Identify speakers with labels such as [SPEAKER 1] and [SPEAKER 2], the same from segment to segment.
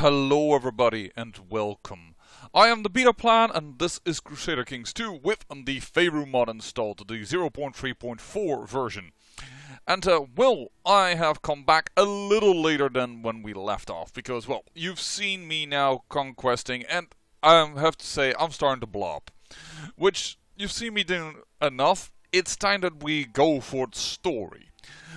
[SPEAKER 1] Hello everybody and welcome. I am the Beta Plan and this is Crusader Kings 2 with the Faerûn mod installed, the 0.3.4 version. And well, I have come back a little later than when we left off because, well, you've seen me now conquesting and I have to say I'm starting to blob. Which you've seen me doing enough. It's time that we go for the story.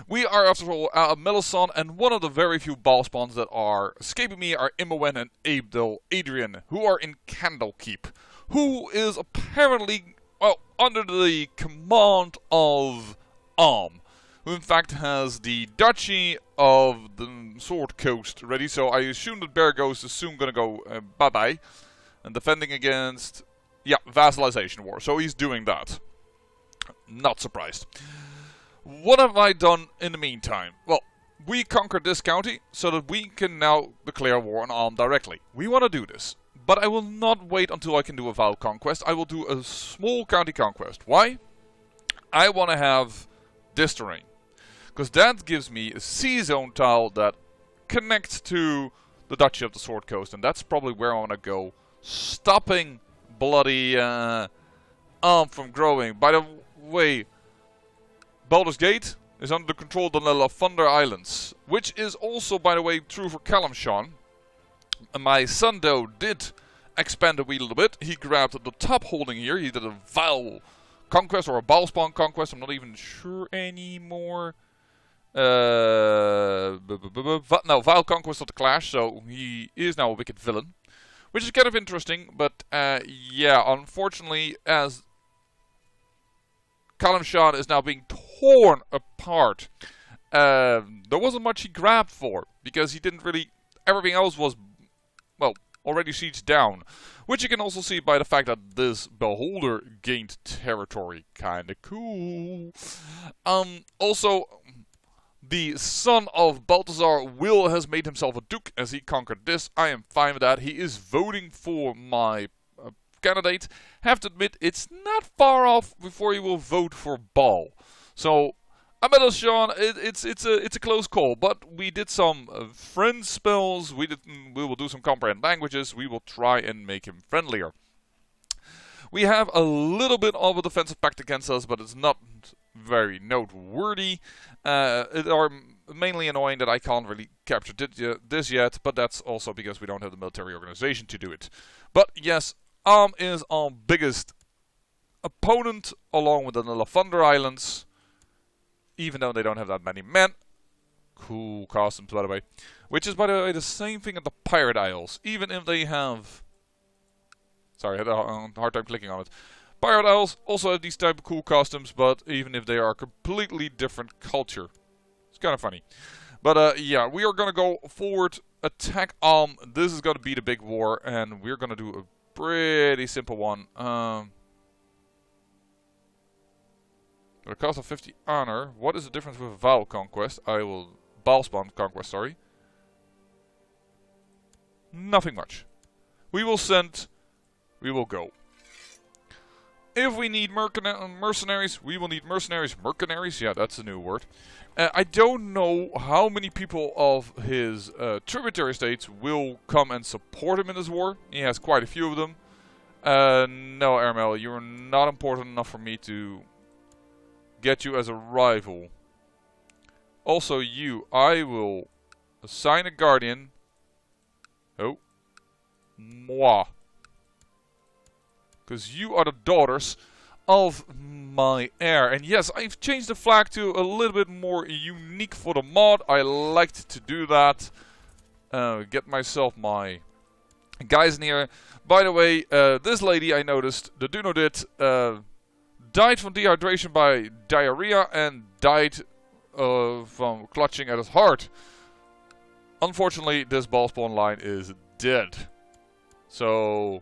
[SPEAKER 1] We are, after all, Amylessan, and one of the very few Bhaal spawns that are escaping me are Imowen and Adrian, who are in Candlekeep, who is apparently, well, under the command of who in fact has the Duchy of the Sword Coast ready, so I assume that Bear Ghost is soon gonna go bye-bye, and defending against, yeah, vassalization war, so he's doing that. Not surprised. What have I done in the meantime? Well, we conquered this county so that we can now declare war on Alm directly. We want to do this, but I will not wait until I can do a Vaal conquest. I will do a small county conquest. Why? I want to have this terrain, because that gives me a sea zone tile that connects to the Duchy of the Sword Coast, and that's probably where I want to go, stopping bloody Alm from growing. By the way, Baldur's Gate is under the control of the Lavender Islands, which is also, by the way, true for Amylessan. My son, though, did expand a wee little bit. He grabbed the top holding here. He did a Vaal conquest or a Bhaal spawn conquest. I'm not even sure anymore. No, Vaal conquest of the Clash. So he is now a wicked villain, which is kind of interesting. But yeah, unfortunately, as Amylessan is now being torn apart. There wasn't much he grabbed for, because he didn't really... Everything else was, well, already sieged down. Which you can also see by the fact that this beholder gained territory. Kinda cool. Also, the son of Balthazar, Will, has made himself a duke as he conquered this. I am fine with that. He is voting for my candidate. Have to admit, it's not far off before he will vote for Bhaal. So, Amylessan, it's a close call, but we did some friend spells. We will do some comprehend languages. We will try and make him friendlier. We have a little bit of a defensive pact against us, but it's not very noteworthy. It are mainly annoying that I can't really capture this yet, but that's also because we don't have the military organization to do it. But yes, is our biggest opponent, along with the Lavender Islands, even though they don't have that many men. Cool costumes, by the way. Which is, by the way, the same thing at the Pirate Isles, even if they have... Sorry, I had a hard time clicking on it. Pirate Isles also have these type of cool costumes, but even if they are a completely different culture. It's kind of funny. But yeah, we are going to go forward, attack Alm. This is going to be the big war, and we're going to do a pretty simple one. At a cost of 50 honor. What is the difference with Vaal conquest? Bhaal spawn conquest, sorry. Nothing much. We will send. We will go. If we need mercenaries, we will need mercenaries. Mercenaries? Yeah, that's a new word. I don't know how many people of his tributary states will come and support him in this war. He has quite a few of them. No, Ermel, you're not important enough for me to get you as a rival. Also you, I will assign a guardian. Oh. Moi. Because you are the daughters of my heir. And yes, I've changed the flag to a little bit more unique for the mod. I liked to do that. Get myself my guys in here. By the way, this lady I noticed, the Dunodit, died from dehydration by diarrhea and died from clutching at his heart. Unfortunately, this Bhaal spawn line is dead. So,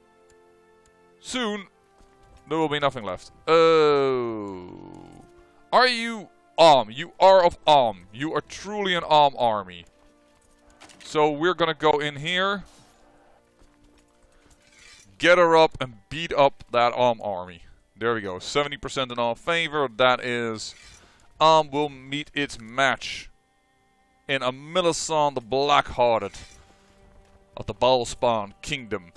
[SPEAKER 1] soon, there will be nothing left. Oh. Are you Alm? You are of Alm. You are truly an Alm army. So, we're gonna go in here, get her up, and beat up that Alm army. There we go, 70% in our favor. That is, will meet its match in Amylessan the Blackhearted. of the Bhaalspawn Kingdom.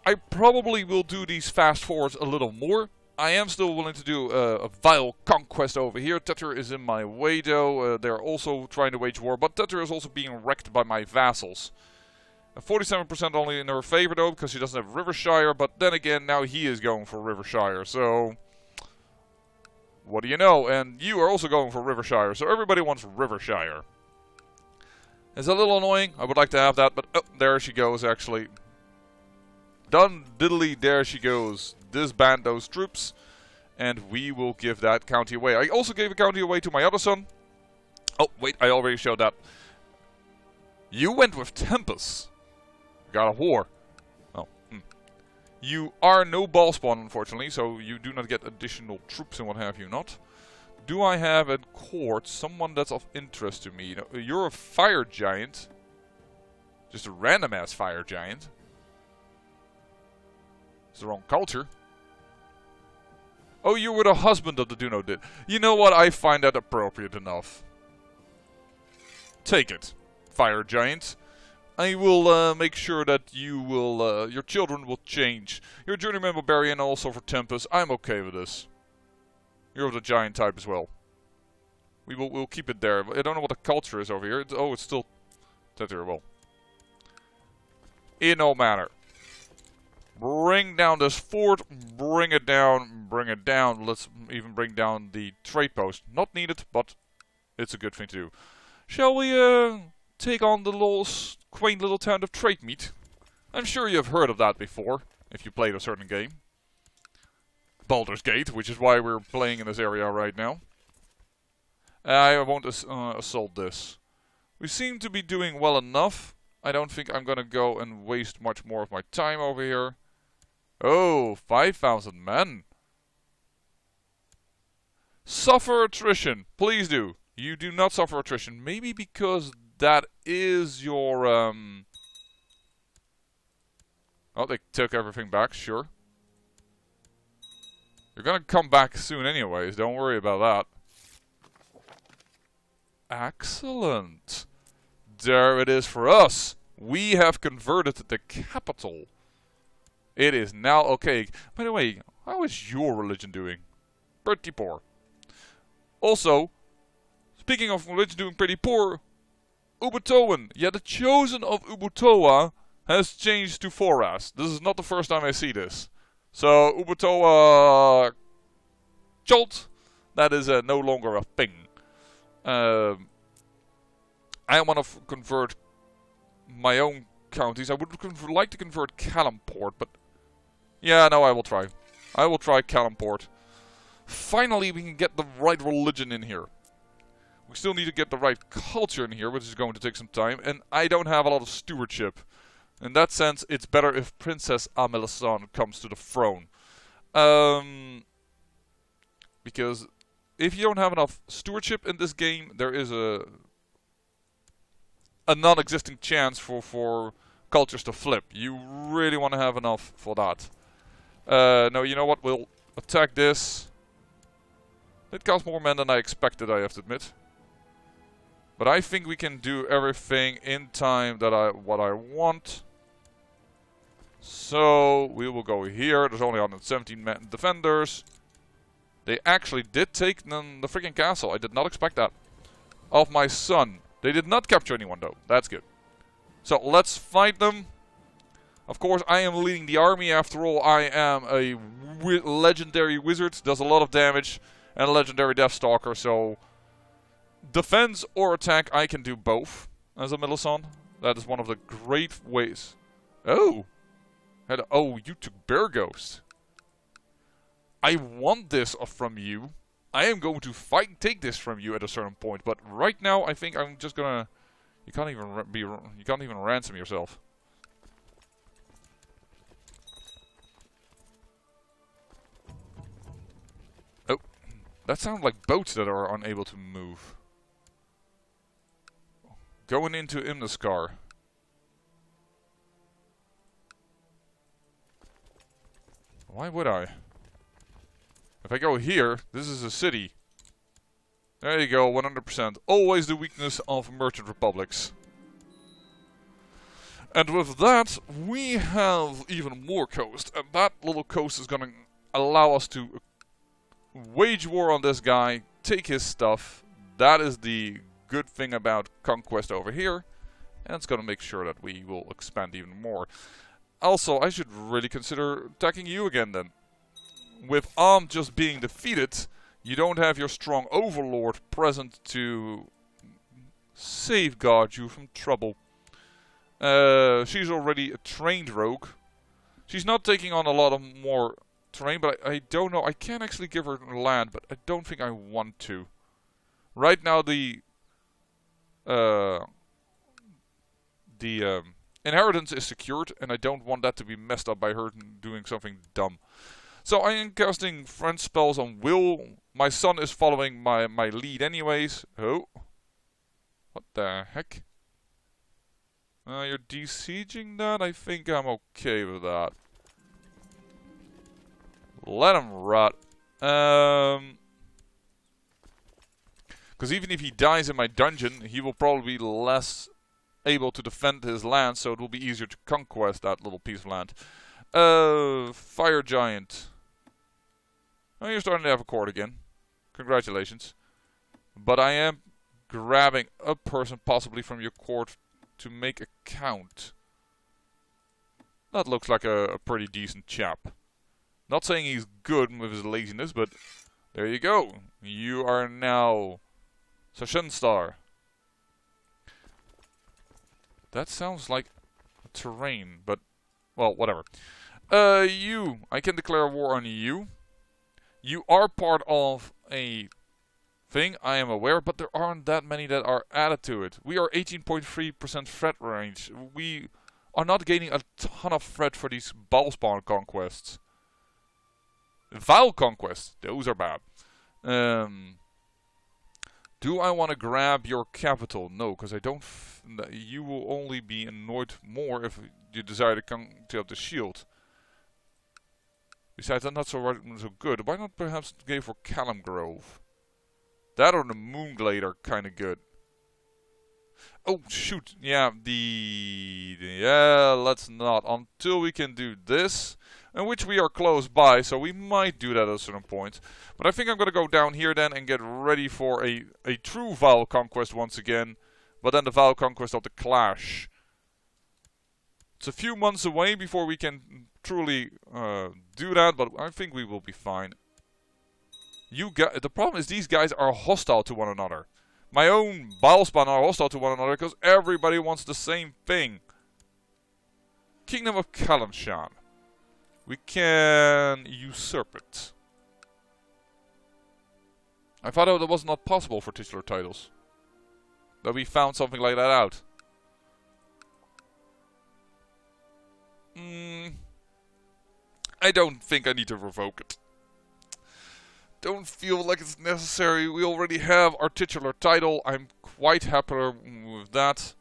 [SPEAKER 1] I probably will do these fast forwards a little more. I am still willing to do a vile conquest over here. Tetter is in my way though. They're also trying to wage war, but Tetter is also being wrecked by my vassals. 47% only in her favor though, because she doesn't have Rivershire, but then again, now he is going for Rivershire, so... What do you know? And you are also going for Rivershire, so everybody wants Rivershire. It's a little annoying, I would like to have that, but oh, there she goes actually. Done diddly, there she goes. Disband those troops, and we will give that county away. I also gave a county away to my other son. Oh, wait, I already showed that. You went with Tempest. Got a war. Oh, You are no Bhaalspawn, unfortunately, so you do not get additional troops and what have you not. Do I have at court someone that's of interest to me? No, you're a fire giant. Just a random ass fire giant. It's the wrong culture. Oh, you were the husband of the Duno did. You know what? I find that appropriate enough. Take it, fire giant. I will make sure that you will, your children will change. You're a journeyman barbarian, also for Tempest. I'm okay with this. You're of the giant type as well. We'll keep it there. I don't know what the culture is over here. It's still terrible. In no matter. Bring down this fort. Bring it down. Bring it down. Let's even bring down the trade post. Not needed, but it's a good thing to do. Shall we take on the quaint little town of Trademeat? I'm sure you have heard of that before, if you played a certain game. Baldur's Gate, which is why we're playing in this area right now. I won't assault this. We seem to be doing well enough. I don't think I'm gonna go and waste much more of my time over here. Oh, 5,000 men. Suffer attrition. Please do. You do not suffer attrition. Maybe because that is your... Oh, they took everything back, sure. You're gonna come back soon anyways, don't worry about that. Excellent. There it is for us. We have converted the capital. It is now okay. By the way, how is your religion doing? Pretty poor. Also, speaking of religion doing pretty poor, Ubutoan, yeah, the chosen of Ubutoa has changed to Foras. This is not the first time I see this. So, Ubutoa Jolt, that is no longer a thing. I want to convert my own counties. I would like to convert Calamport, but yeah, no, I will try. I will try Calamport. Finally, we can get the right religion in here. We still need to get the right culture in here, which is going to take some time, and I don't have a lot of stewardship. In that sense, it's better if Princess Amylessan comes to the throne. Because if you don't have enough stewardship in this game, there is a non-existing chance for cultures to flip. You really want to have enough for that. No, you know what? We'll attack this. It costs more men than I expected, I have to admit. But I think we can do everything in time that what I want. So we will go here. There's only 117 defenders. They actually did take the freaking castle. I did not expect that. Of my son. They did not capture anyone though. That's good. So let's fight them. Of course, I am leading the army. After all, I am a legendary wizard. Does a lot of damage. And a legendary Deathstalker. So defense or attack, I can do both as a Amylessan. That is one of the great ways. Oh. Oh, you took Bear Ghost. I want this from you. I am going to take this from you at a certain point, but right now I think I'm just gonna. You can't even ransom yourself. Oh, that sounds like boats that are unable to move. Going into Imnaskar. Why would I? If I go here, this is a city. There you go, 100%. Always the weakness of merchant republics. And with that, we have even more coast. And that little coast is going to allow us to wage war on this guy, take his stuff. That is the good thing about conquest over here. And it's going to make sure that we will expand even more. Also, I should really consider attacking you again then. With Am just being defeated, you don't have your strong overlord present to safeguard you from trouble. She's already a trained rogue. She's not taking on a lot of more terrain, but I don't know. I can actually give her land, but I don't think I want to. Right now, the inheritance is secured, and I don't want that to be messed up by her doing something dumb. So I am casting friend spells on Will. My son is following my lead anyways. Oh. What the heck? You're de-sieging that? I think I'm okay with that. Let him rot. Because even if he dies in my dungeon, he will probably be less able to defend his land, so it will be easier to conquest that little piece of land. Fire Giant. Oh, you're starting to have a court again. Congratulations. But I am grabbing a person possibly from your court to make a count. That looks like a pretty decent chap. Not saying he's good with his laziness, but there you go. You are now Sashenstar. That sounds like a terrain, but well, whatever. I can declare war on you. You are part of a thing, I am aware, but there aren't that many that are added to it. We are 18.3% threat range. We are not gaining a ton of threat for these Bhaalspawn conquests. Vile conquests, those are bad. Do I want to grab your capital? No, because I don't. You will only be annoyed more if you desire to come to the shield. Besides, I'm not so good. Why not perhaps go for Callum Grove? That or the Moonglade are kind of good. Oh shoot! Yeah, let's not until we can do this, in which we are close by. So we might do that at a certain point. But I think I'm gonna go down here then and get ready for a true Vile conquest once again. But then the Vile conquest of the Clash. It's a few months away before we can truly do that, but I think we will be fine. The problem is these guys are hostile to one another. My own Bhaalspawn are hostile to one another because everybody wants the same thing. Kingdom of Kalimshan. We can usurp it. I thought that was not possible for titular titles. That we found something like that out. I don't think I need to revoke it. Don't feel like it's necessary. We already have our titular title. I'm quite happy with that.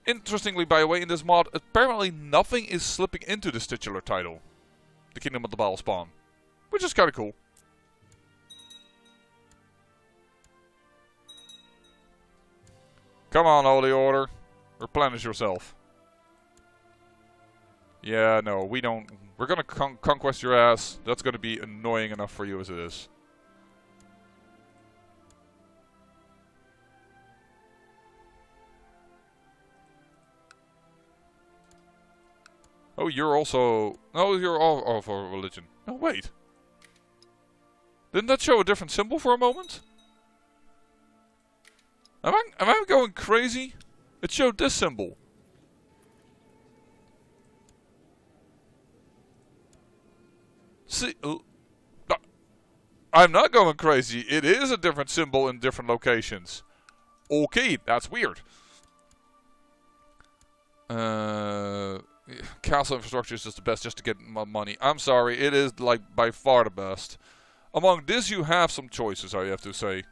[SPEAKER 1] Interestingly, by the way, in this mod, apparently nothing is slipping into this titular title. The Kingdom of the Bhaalspawn. Which is kind of cool. Come on, Holy Order. Replenish yourself. Yeah, no, we don't. We're gonna conquest your ass. That's gonna be annoying enough for you as it is. Oh, you're also... No, you're all for religion. No, wait. Didn't that show a different symbol for a moment? Am I going crazy? It showed this symbol. See, I'm not going crazy. It is a different symbol in different locations. Okay, that's weird. Castle infrastructure is just the best just to get money. I'm sorry, it is like by far the best. Among this you have some choices, I have to say.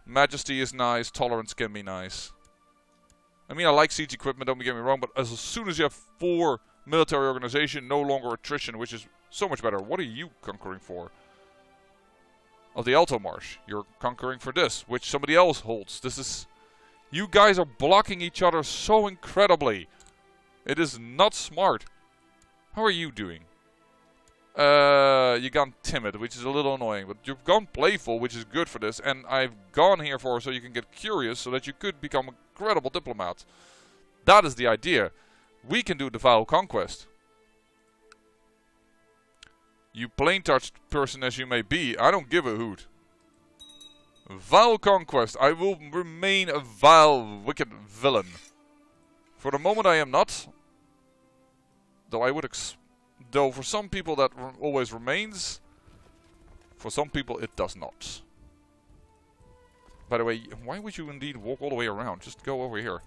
[SPEAKER 1] Majesty is nice, tolerance can be nice. I mean, I like siege equipment, don't get me wrong, but as soon as you have 4 military organization, no longer attrition, which is so much better. What are you conquering for? Oh, the Alto Marsh. You're conquering for this, which somebody else holds. This is... You guys are blocking each other so incredibly. It is not smart. How are you doing? You've gone timid, which is a little annoying, but you've gone playful, which is good for this, and I've gone here for so you can get curious, so that you could become a credible diplomat. That is the idea. We can do the Vile Conquest. You plain-touched person as you may be, I don't give a hoot. Vile Conquest. I will remain a vile, wicked villain. For the moment I am not. Though I would though for some people that always remains. For some people it does not. By the way, why would you indeed walk all the way around? Just go over here.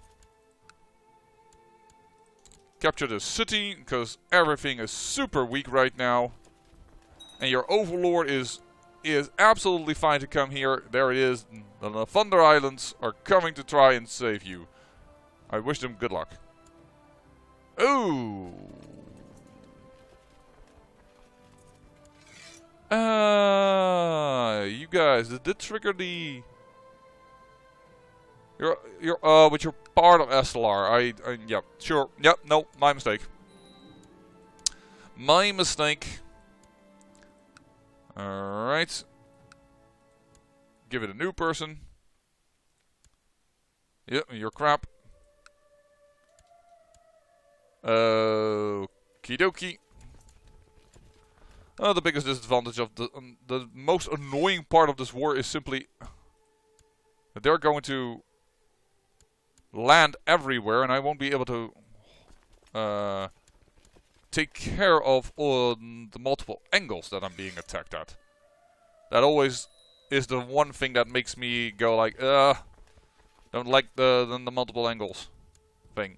[SPEAKER 1] Capture the city, because everything is super weak right now. And your overlord is absolutely fine to come here. There it is. The Thunder Islands are coming to try and save you. I wish them good luck. Ooh. You guys, did it trigger the... but you're part of Estelar. Yeah, sure. Yep, no, my mistake. My mistake. Alright. Give it a new person. Yep, you're crap. Okie dokie. The biggest disadvantage of the most annoying part of this war is simply that they're going to land everywhere, and I won't be able to take care of all the multiple angles that I'm being attacked at. That always is the one thing that makes me go like, don't like the multiple angles thing.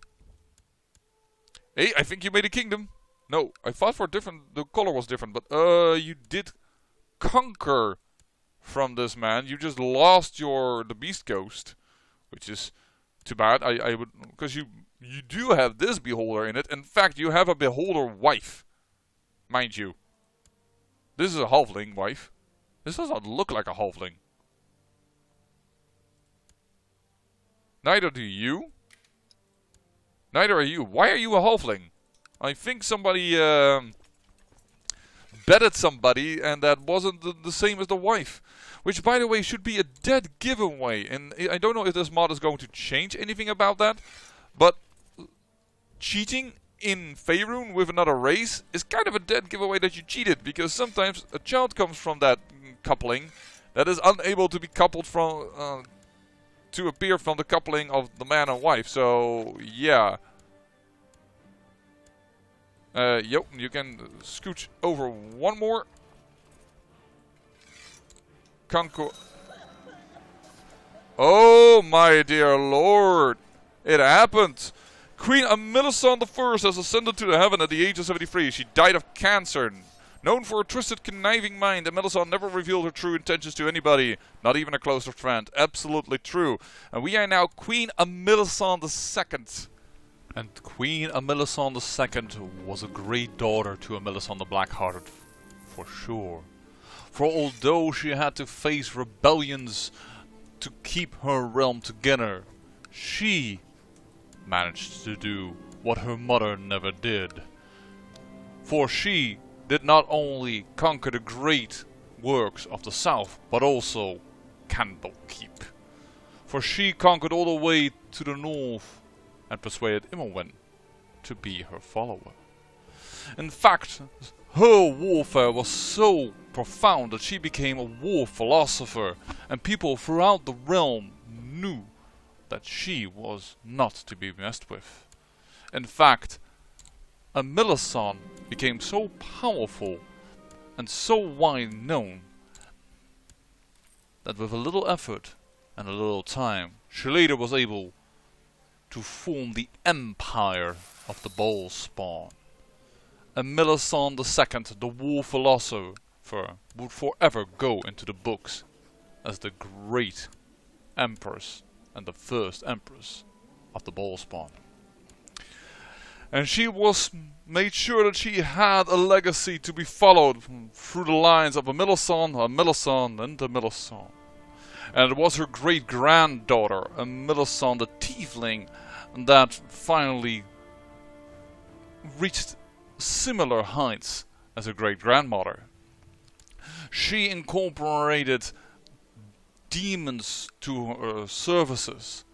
[SPEAKER 1] Hey, I think you made a kingdom. No, I thought for different, the color was different, but you did conquer from this man. You just lost the Beast Ghost, which is too bad. I would, because you do have this beholder in it. In fact, you have a beholder wife, mind you. This is a halfling wife. This does not look like a halfling. Neither do you. Neither are you. Why are you a halfling? I think somebody betted somebody, and that wasn't the same as the wife. Which, by the way, should be a dead giveaway. And I don't know if this mod is going to change anything about that. But cheating in Faerûn with another race is kind of a dead giveaway that you cheated. Because sometimes a child comes from that coupling that is unable to be coupled from... to appear from the coupling of the man and wife. So, yeah. Yep, you can scooch over one more. Conquer. Oh, my dear lord. It happened. Queen Amylessan I has ascended to the heaven at the age of 73. She died of cancer. Known for a twisted, conniving mind, Amylessan never revealed her true intentions to anybody, not even a closer friend. Absolutely true. And we are now Queen Amylessan II. And Queen Amylessan II was a great daughter to Amylessan the Blackhearted, for sure. For although she had to face rebellions to keep her realm together, she managed to do what her mother never did. For she did not only conquer the great works of the south, but also Candlekeep. For she conquered all the way to the north and persuaded Immelwyn to be her follower. In fact, her warfare was so profound that she became a war philosopher, and people throughout the realm knew that she was not to be messed with. In fact, Amylessan became so powerful and so wide known that with a little effort and a little time, she later was able to form the Empire of the Bhaalspawn. Amylessan II, the war philosopher, would forever go into the books as the great empress and the first empress of the Bhaalspawn. And she was made sure that she had a legacy to be followed through the lines of Amylessan, Amylessan, and Amylessan. And it was her great-granddaughter, Amylessan the Tiefling, that finally reached similar heights as her great-grandmother. She incorporated demons to her services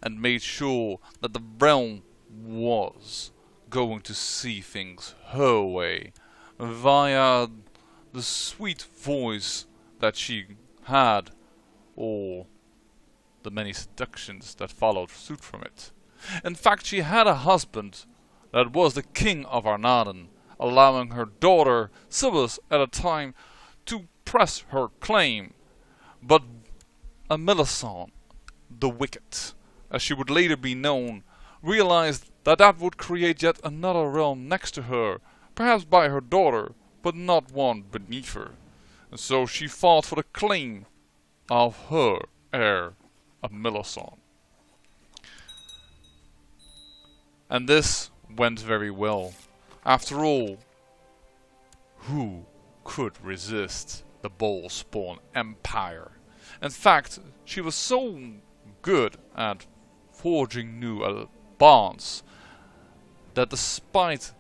[SPEAKER 1] and made sure that the realm was going to see things her way via the sweet voice that she had, or the many seductions that followed suit from it. In fact, she had a husband that was the king of Arnaden, allowing her daughter Sibyls at a time to press her claim. But Amylessan the Wicked, as she would later be known, realized that that would create yet another realm next to her, perhaps by her daughter, but not one beneath her. And so she fought for the claim of her heir, Amylessan. And this went very well. After all, who could resist the Bhaal-spawn Empire? In fact, she was so good at forging new bonds that despite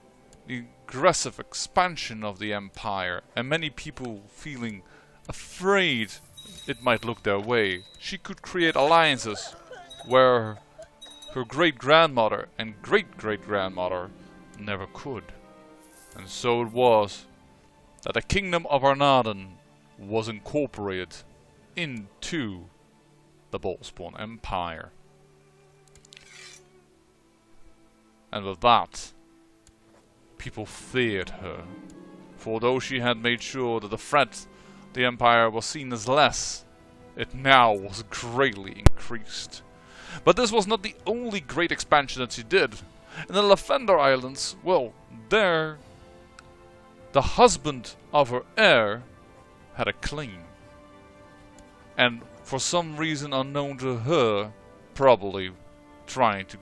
[SPEAKER 1] the aggressive expansion of the Empire and many people feeling afraid it might look their way, she could create alliances where her great-grandmother and great-great-grandmother never could. And so it was that the kingdom of Arnaden was incorporated into the Bhaal-spawn Empire. And with that, people feared her, for though she had made sure that the threat the Empire was seen as less, it now was greatly increased. But this was not the only great expansion that she did. In the Lavender Islands, well, there, the husband of her heir had a claim. And for some reason unknown to her, probably trying to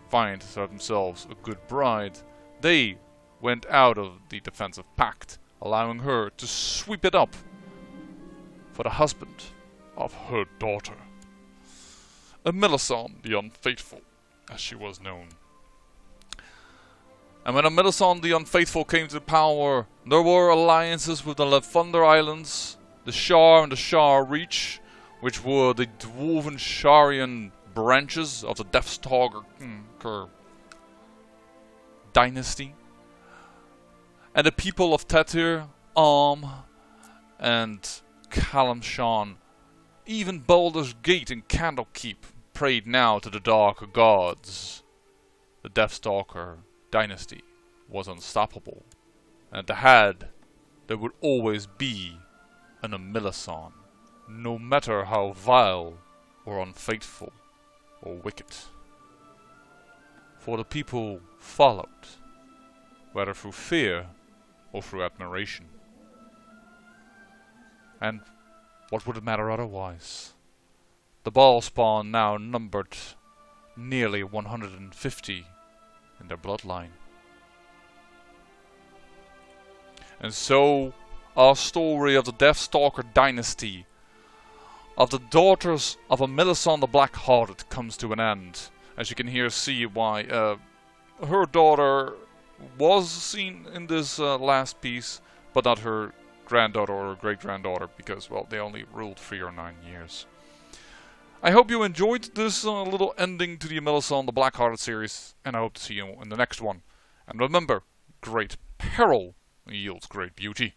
[SPEAKER 1] find themselves a good bride, they went out of the defensive pact, allowing her to sweep it up for the husband of her daughter. Amylessan the Unfaithful, as she was known. And when Amylessan the Unfaithful came to power, there were alliances with the Lavender Islands, the Shar and the Shar Reach, which were the dwarven Sharian branches of the Deathstalker Dynasty, and the people of Tatir, and Kalamshan. Even Baldur's Gate and Candlekeep prayed now to the dark gods. The Deathstalker Dynasty was unstoppable, and at the head there would always be an Amylessan, no matter how vile or unfaithful or wicked. For the people followed, whether through fear or through admiration. And what would it matter otherwise? The Bhaal-spawn now numbered nearly 150 in their bloodline. And so, our story of the Deathstalker Dynasty, of the daughters of Amylessan the Blackhearted, comes to an end. As you can here see why her daughter was seen in this last piece, but not her granddaughter or great-granddaughter, because, well, they only ruled 3 or 9 years. I hope you enjoyed this little ending to the Amylessan the Blackhearted series, and I hope to see you in the next one. And remember, great peril yields great beauty.